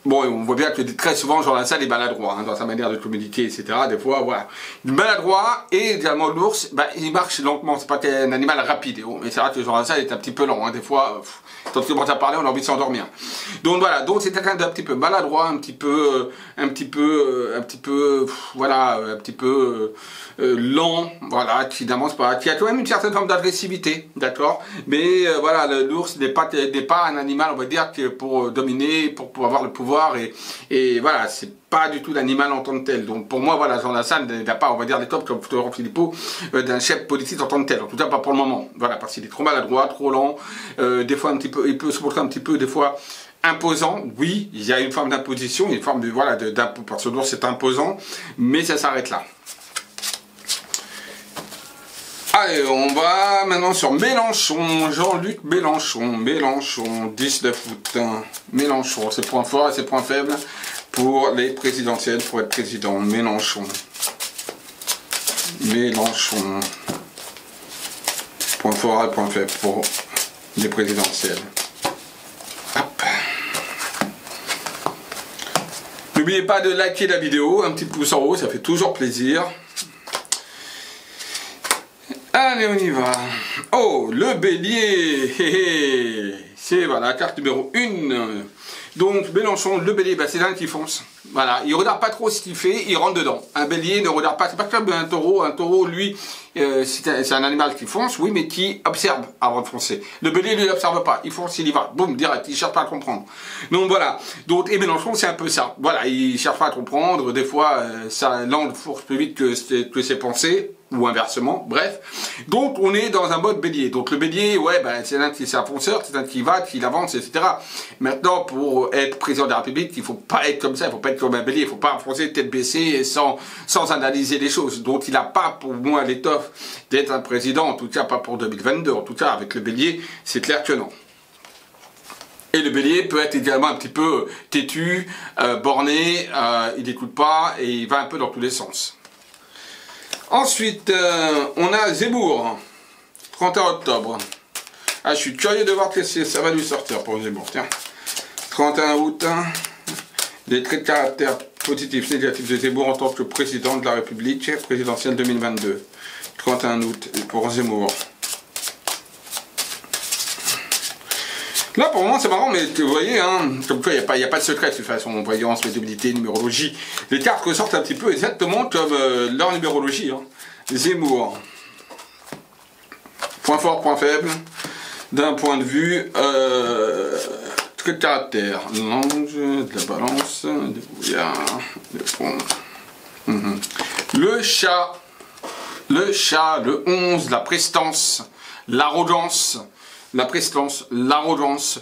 Bon, on voit bien que très souvent, Jean Lassalle est maladroit dans sa manière de communiquer, etc. Des fois, voilà. Il est maladroit et également l'ours, ben, il marche lentement. C'est pas un animal rapide. Mais c'est vrai que Jean Lassalle est un petit peu lent. Des fois, quand il commence à parler, on a envie de s'endormir. Donc voilà, donc c'est quelqu'un d'un petit peu maladroit, un petit peu lent, voilà, qui n'avance pas, qui a quand même une certaine forme d'agressivité, d'accord. Mais voilà, l'ours n'est pas un animal, on va dire, pour dominer, pour avoir le pouvoir, et voilà, c'est pas du tout l'animal en tant que tel. Donc pour moi, voilà, Jean Lassalle n'a pas, on va dire, les tops comme Florent Philippot d'un chef politique en tant que tel. En tout cas, pas pour le moment. Voilà, parce qu'il est trop maladroit, trop lent. Des fois, un petit peu, il peut se montrer un petit peu, des fois, imposant. Oui, il y a une forme d'imposition, une forme de, voilà, parce que l'ours c'est imposant, mais ça s'arrête là. Allez, on va maintenant sur Mélenchon, Jean-Luc Mélenchon, 19 août. Mélenchon, c'est point fort et c'est point faible pour les présidentielles, pour être président. Mélenchon. Point fort et point faible pour les présidentielles. Hop. N'oubliez pas de liker la vidéo, un petit pouce en haut, ça fait toujours plaisir. Allez, on y va. Oh, le bélier. C'est voilà, carte numéro 1. Donc, Mélenchon, le bélier, bah, c'est un qui fonce. Voilà, il regarde pas trop ce qu'il fait, il rentre dedans. Un bélier ne regarde pas, c'est pas comme un taureau. Un taureau, lui, c'est un animal qui fonce, oui, mais qui observe avant de foncer. Le bélier, lui, n'observe pas, il fonce, il y va, boum, direct, il cherche pas à comprendre. Donc voilà, donc, et Mélenchon, c'est un peu ça. Voilà, il cherche pas à comprendre, des fois, sa langue fourche plus vite que ses pensées, ou inversement, bref. Donc on est dans un mode bélier. Donc le bélier, ouais, ben, c'est un fonceur, c'est un qui va, qui avance, etc. Maintenant, pour être président de la République, il faut pas être comme ça, il faut pas être comme un bélier, il faut pas foncer tête baissée sans analyser les choses. Donc il n'a pas pour moi l'étoffe d'être un président, en tout cas pas pour 2022, en tout cas avec le bélier, c'est clair que non. Et le bélier peut être également un petit peu têtu, borné, il n'écoute pas et il va un peu dans tous les sens. Ensuite, on a Zemmour, 31 octobre. Ah, je suis curieux de voir que ça va lui sortir pour Zemmour. Tiens, 31 août, les traits de caractère positifs, négatifs de Zemmour en tant que président de la République, présidentielle 2022. 31 août pour Zemmour. Là, pour le moment, c'est marrant, mais vous voyez, hein, comme quoi, il n'y a pas de secret, de toute façon, voyance, médiumnité, numérologie. Les cartes ressortent un petit peu exactement comme leur numérologie. Hein. Zemmour. Point fort, point faible. D'un point de vue, trait de caractère. L'ange, de la balance, du brouillard, le pont. Le chat, le 11, la prestance, l'arrogance. La prestance, l'arrogance,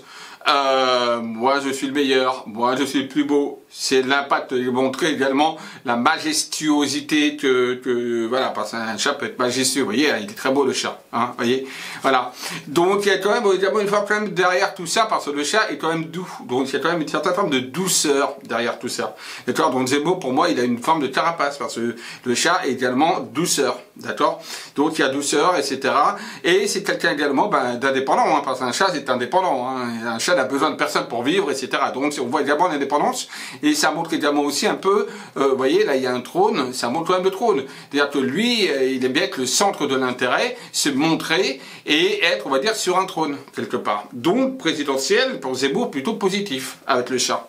moi je suis le meilleur, moi je suis le plus beau, c'est l'impact de montrer également la majestuosité voilà, parce qu'un chat peut être majestueux, vous voyez, il est très beau le chat, hein, vous voyez, voilà. Donc il y a quand même évidemment une forme quand même derrière tout ça, parce que le chat est quand même doux, donc il y a quand même une certaine forme de douceur derrière tout ça. D'accord, donc Zemmour pour moi il a une forme de carapace, parce que le chat est également douceur, d'accord? Donc il y a douceur, etc. Et c'est quelqu'un également d'indépendant, hein, parce qu'un chat c'est indépendant, hein. Un chat n'a besoin de personne pour vivre, etc. Donc on voit également l'indépendance, et ça montre également aussi un peu, vous voyez, là il y a un trône, ça montre quand même le trône. C'est-à-dire que lui, il aime bien être le centre de l'intérêt, se montrer et être, on va dire, sur un trône, quelque part. Donc présidentiel, pour Zemmour, plutôt positif avec le chat.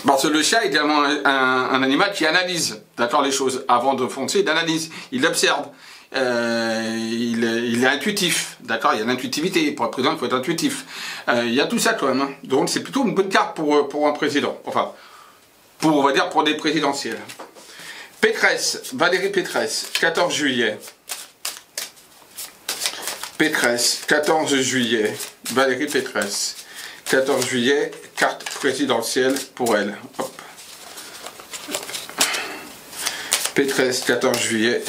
Parce que le chat est également un animal qui analyse, d'accord, les choses. Avant de foncer, il analyse, il observe. Il est intuitif, d'accord, il y a l'intuitivité. Pour être président, il faut être intuitif. Il y a tout ça quand même. Hein. Donc c'est plutôt une bonne carte pour un président. Enfin, on va dire, pour des présidentielles. Pécresse, Valérie Pécresse, 14 juillet. Pécresse, 14 juillet. Valérie Pécresse. 14 juillet, carte présidentielle pour elle. Hop. Pécresse, 14 juillet.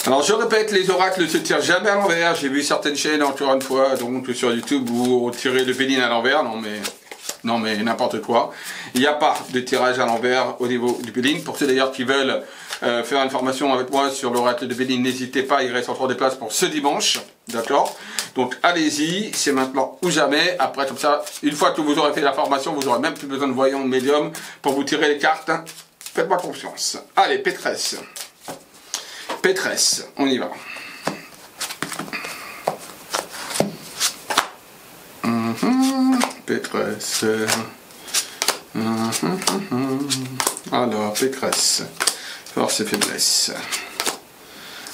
Alors je répète, les oracles ne se tirent jamais à l'envers. J'ai vu certaines chaînes, encore une fois, donc sur YouTube, où on tirait le Béline à l'envers. Non mais n'importe quoi. Il n'y a pas de tirage à l'envers au niveau du Béline. Pour ceux d'ailleurs qui veulent faire une formation avec moi sur l'oracle de Béline, n'hésitez pas, il reste encore des places pour ce dimanche. D'accord? Donc allez-y, c'est maintenant ou jamais. Après, comme ça, une fois que vous aurez fait la formation, vous n'aurez même plus besoin de voyant ou de médium pour vous tirer les cartes. Faites-moi confiance. Allez, Pécresse. Pécresse, on y va. Pécresse. Alors, Pécresse. Force et faiblesse.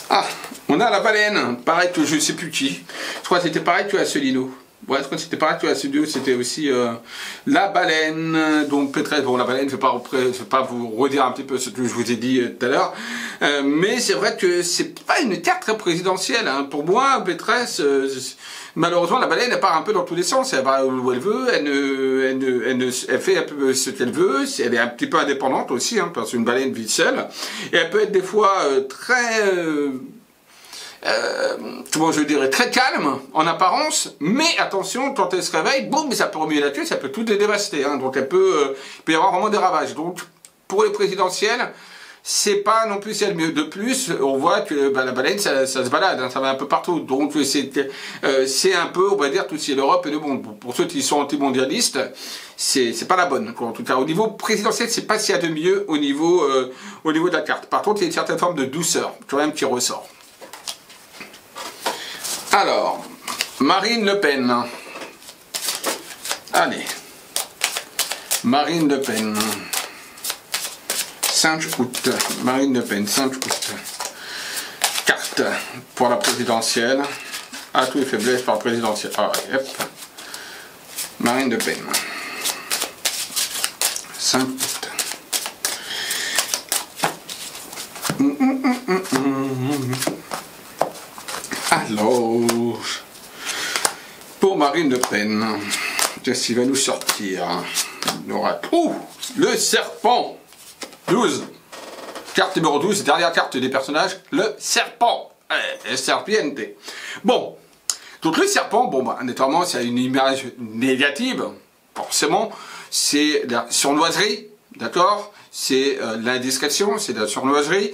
Ah, on a la baleine. Pareil que je ne sais plus qui. Je crois que c'était pareil que Asselineau. Ouais, je crois que c'était pareil que Asselineau. C'était aussi la baleine. Donc, Pécresse. Bon, la baleine, je ne vais pas vous redire un petit peu ce que je vous ai dit tout à l'heure. Mais c'est vrai que c'est pas une carte très présidentielle. Hein. Pour moi, Pécresse, malheureusement, la baleine, elle part un peu dans tous les sens. Elle va où elle veut, elle fait un peu ce qu'elle veut. Elle est un petit peu indépendante aussi, hein, parce qu'une baleine vit seule. Et elle peut être des fois très... comment je dirais, très calme en apparence, mais attention, quand elle se réveille, boum, ça peut remuer la queue, ça peut tout dévaster. Hein. Donc il peut y avoir vraiment des ravages. Donc pour les présidentielles, c'est pas non plus celle mieux. De plus, on voit que la baleine, ça se balade, hein, ça va un peu partout. Donc c'est un peu, on va dire, tout ce qui est l'Europe et le monde. Pour ceux qui sont anti-mondialistes, c'est pas la bonne. En tout cas, au niveau présidentiel, c'est pas ce qu'il y a de mieux au niveau de la carte. Par contre, il y a une certaine forme de douceur, quand même, qui ressort. Alors, Marine Le Pen. Allez. Marine Le Pen. 5 août. Marine Le Pen, 5 août. Carte pour la présidentielle. Atouts et faiblesses pour la présidentielle. Ah, hop. Marine Le Pen. 5 août. Alors, pour Marine Le Pen, qu'est-ce qui va nous sortir? Ouh, le serpent 12. Carte numéro 12, dernière carte des personnages, le serpent. Serpiente. Bon, donc le serpent, bon, notamment, c'est une image négative, forcément, c'est la surnoiserie, d'accord? C'est l'indiscrétion, c'est la surnoiserie,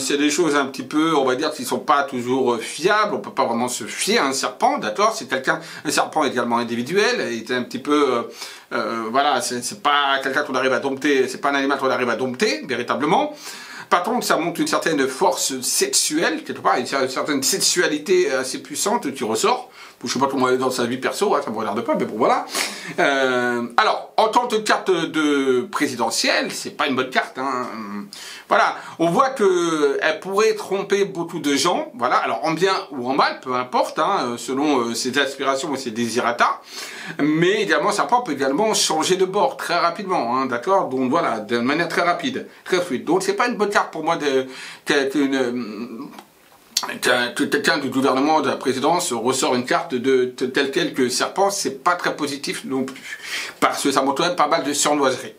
c'est des choses un petit peu, on va dire, qui ne sont pas toujours fiables, on peut pas vraiment se fier à un serpent, d'accord? C'est un serpent également individuel, il est un petit peu, voilà, c'est pas quelqu'un qu'on arrive à dompter, c'est pas un animal qu'on arrive à dompter, véritablement. Par contre, ça montre une certaine force sexuelle, quelque part, une certaine sexualité assez puissante qui ressort. Je ne sais pas comment elle est dans sa vie perso, hein, ça ne me regarde pas, mais bon, voilà. Alors, en tant que carte de présidentielle, c'est pas une bonne carte. Hein. Voilà, on voit qu'elle pourrait tromper beaucoup de gens, voilà, alors en bien ou en mal, peu importe, hein, selon ses aspirations et ses désirata. Mais également, ça peut également changer de bord très rapidement, hein, d'accord? Donc voilà, de manière très rapide, très fluide. Donc c'est pas une bonne carte pour moi que quelqu'un du gouvernement, de la présidence, ressort une carte telle quelle que serpent, c'est pas très positif non plus. Parce que ça montre quand même pas mal de surnoiserie.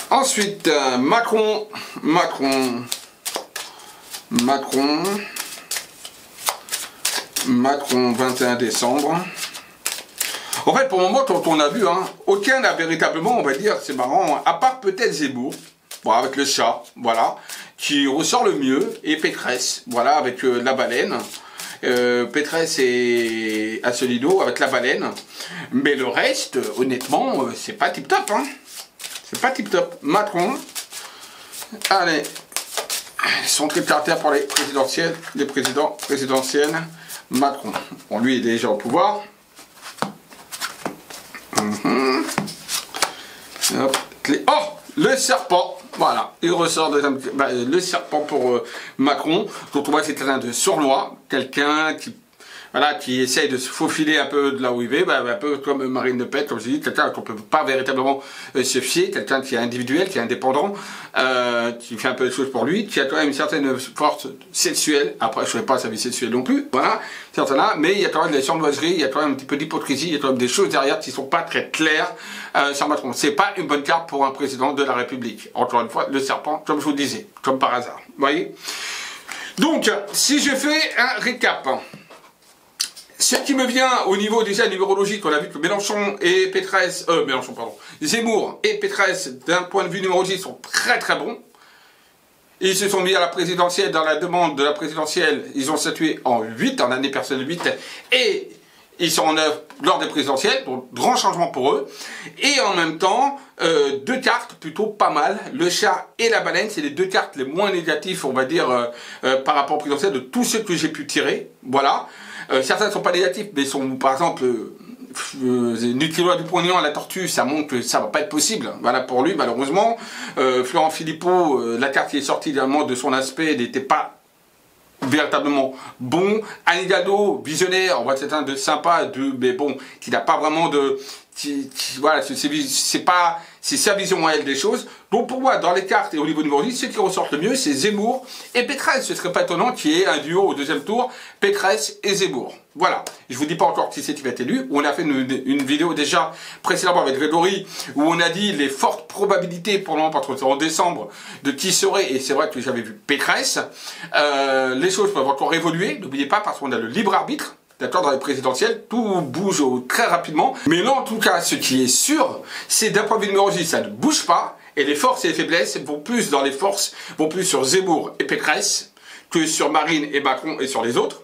Ensuite, Macron, 21 décembre. En fait, pour le moment, quand on a vu, hein, aucun n'a véritablement, on va dire, c'est marrant, à part peut-être Zemmour. voilà, avec le chat, voilà, qui ressort le mieux, et Pécresse, voilà, avec la baleine. Pécresse et Asselineau avec la baleine. Mais le reste, honnêtement, c'est pas tip top, hein. C'est pas tip top. Macron, allez, son trip caractère pour les présidentielles, les présidents présidentielles. Macron, bon, lui est déjà au pouvoir. Hop, oh, le serpent. Voilà, il ressort le serpent pour Macron, dont on voit que c'est quelqu'un de sournois, quelqu'un qui, voilà, qui essaye de se faufiler un peu de là où il va, un peu comme Marine Le Pen, comme je dis, quelqu'un qu'on ne peut pas véritablement se fier, quelqu'un qui est individuel, qui est indépendant, qui fait un peu de choses pour lui, qui a quand même une certaine force sexuelle, après je ne sais pas sa vie sexuelle non plus, voilà, certains, mais il y a quand même des sournoiseries, il y a quand même un petit peu d'hypocrisie, il y a quand même des choses derrière qui ne sont pas très claires sur Macron. C'est pas une bonne carte pour un président de la République. Encore une fois, le serpent, comme je vous le disais, comme par hasard. Vous voyez? Donc, si je fais un récap, ce qui me vient au niveau déjà numérologique, on a vu que Mélenchon et Pécresse, Zemmour et Pécresse, d'un point de vue numérologique, sont très très bons. Ils se sont mis à la présidentielle, dans la demande de la présidentielle, ils ont statué en 8, en année personnelle 8, et ils sont en œuvre lors des présidentielles, donc grand changement pour eux. Et en même temps, deux cartes plutôt pas mal, le chat et la baleine, c'est les deux cartes les moins négatives, on va dire, par rapport au présidentiel de tous ceux que j'ai pu tirer. Voilà. Certains ne sont pas négatifs, mais sont, par exemple, Nutrilo du Pognon à la tortue, ça montre que ça va pas être possible. Voilà pour lui, malheureusement. Florent Philippot, la carte qui est sortie également de son aspect n'était pas véritablement bon. Anne Hidalgo, visionnaire, on voit c'est un de sympa, mais bon, qui n'a pas vraiment de... voilà, c'est sa vision à elle des choses. Donc pour moi, dans les cartes et au niveau numérique, ce qui ressortent le mieux, c'est Zemmour et Pécresse. Ce serait pas étonnant qu'il y ait un duo au deuxième tour, Pécresse et Zemmour. Voilà. Je vous dis pas encore qui c'est qui va être élu. On a fait une vidéo déjà précédemment avec Grégory, où on a dit les fortes probabilités pour le moment, parce que c'est en décembre, de qui serait, et c'est vrai que j'avais vu Pécresse. Les choses peuvent encore évoluer, n'oubliez pas, parce qu'on a le libre arbitre. D'accord, dans les présidentielles, tout bouge très rapidement. Mais là, en tout cas, ce qui est sûr, c'est d'un point de vue numérologique, ça ne bouge pas. Et les forces et les faiblesses vont plus dans les forces, vont plus sur Zemmour et Pécresse que sur Marine et Macron et sur les autres.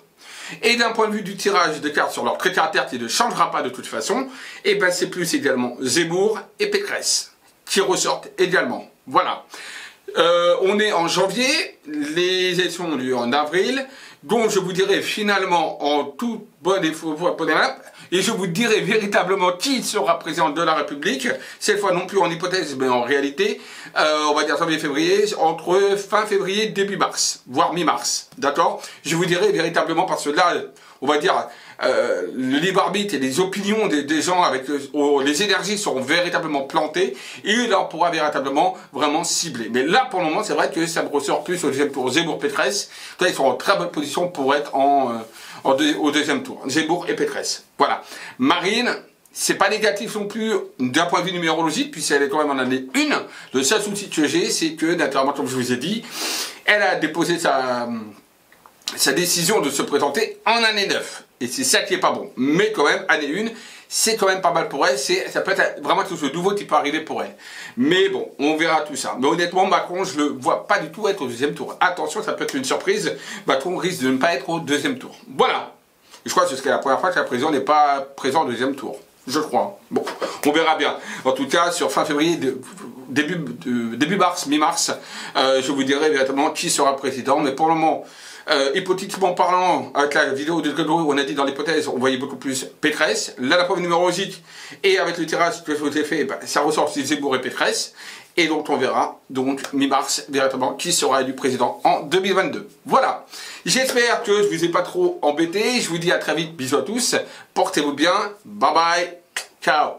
Et d'un point de vue du tirage de cartes sur leur trait de caractère qui ne changera pas de toute façon, et ben c'est plus également Zemmour et Pécresse qui ressortent également. Voilà. On est en janvier, les élections ont lieu en avril, donc je vous dirai finalement en toute bonne et je vous dirai véritablement qui sera président de la République, cette fois non plus en hypothèse, mais en réalité, on va dire janvier-février, entre fin février, début mars, voire mi-mars, d'accord? Je vous dirai véritablement, parce que là, on va dire, le libre arbitre et les opinions des gens avec les énergies seront véritablement plantées et là on pourra véritablement vraiment cibler. Mais là pour le moment c'est vrai que ça me ressort plus au deuxième tour. Zemmour, Pécresse, ils sont en très bonne position pour être au deuxième tour. Zemmour et Pécresse. Voilà. Marine, c'est pas négatif non plus d'un point de vue numérologique puisqu'elle est quand même en année 1. Le seul souci que j'ai, c'est que naturellement comme je vous ai dit, elle a déposé sa décision de se présenter en année 9. Et c'est ça qui est pas bon. Mais quand même, année 1, c'est quand même pas mal pour elle. Ça peut être vraiment tout ce nouveau qui peut arriver pour elle. Mais bon, on verra tout ça. Mais honnêtement, Macron, je le vois pas du tout être au deuxième tour. Attention, ça peut être une surprise. Macron risque de ne pas être au deuxième tour. Voilà. Et je crois que ce serait la première fois que la présidente n'est pas présent au deuxième tour. Je crois. Bon, on verra bien. En tout cas, sur fin février, début mars, mi-mars, je vous dirai véritablement qui sera président. Mais pour le moment... hypothétiquement parlant, avec la vidéo de Grégory, on a dit dans l'hypothèse, on voyait beaucoup plus Pécresse. Là, la preuve numérologique, et avec le tirage que je vous ai fait, ben, ça ressort aussi Zemmour et Pécresse. Et donc, on verra, donc, mi-mars, véritablement, qui sera élu président en 2022. Voilà. J'espère que je vous ai pas trop embêté. Je vous dis à très vite. Bisous à tous. Portez-vous bien. Bye bye. Ciao.